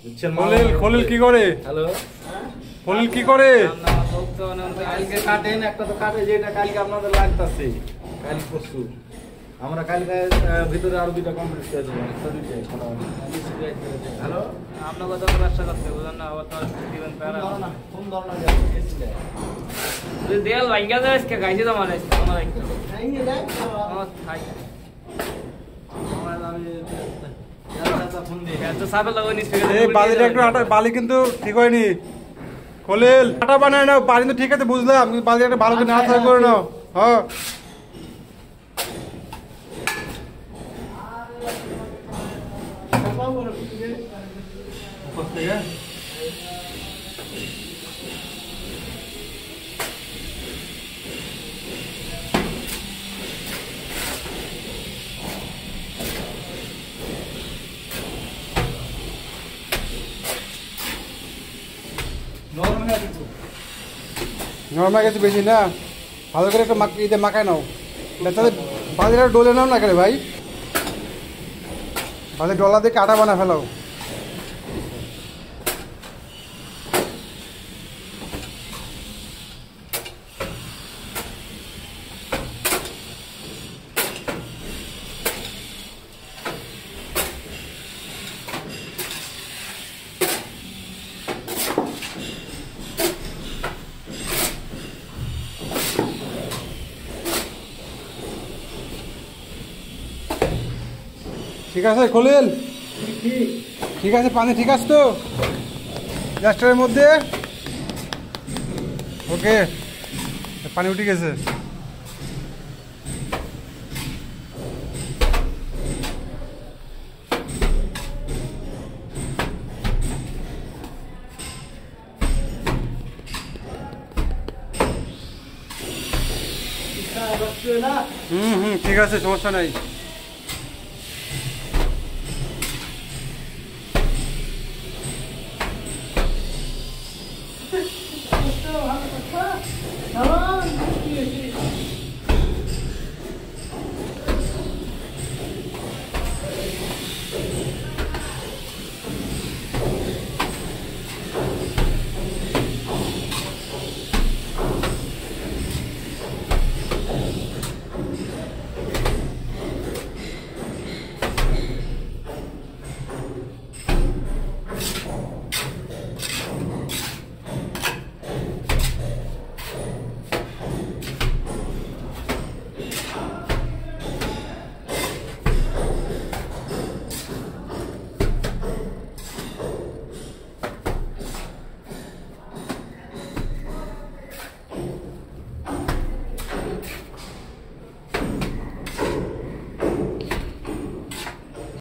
খলিল খলিল কি করে? হ্যালো খলিল কি করে? কালকে কাটেন একটা তো কাটে যেটা কালকে আপনাদের লাগতেছে কাল পরশু আমরা কালকে ভিতরে আরো দুইটা কমপ্লিট করে দেবো একটা দুইটাই হ্যালো আপনার কথা তো ব্যবসা করতে বুঝলেন না আবার তো দিবেন প্যারা ফোন ধরনা দেয়াল ভাঙ্গা যায় আজকে গাইছে তো মানে আমার একটা আমার খাই এত সাবে লাগাই নিছে এই বালিটা একটু আটা বালি কিন্তু ঠিক হয়নি খলিল আটা বানায় নাও বালি তো ঠিক আছে বুঝলাম কিন্তু বালি একটা ভালো করে নাড়াচাড়া করে নাও হ্যাঁ নরমাল গেছে বেশি না ভালো করে একটু ইতে মাখায় নাও তাহলে বালিটা ডলে নাও না করে ভাই বালি ডলা দিয়ে আটা বানা ফেলাও ঠিক আছে খলিল ঠিক আছে পানি ঠিক আছে তো গ্যাসটার মধ্যে ওকে পানি উঠে গেছে ঠিক আছে সমস্যা নাই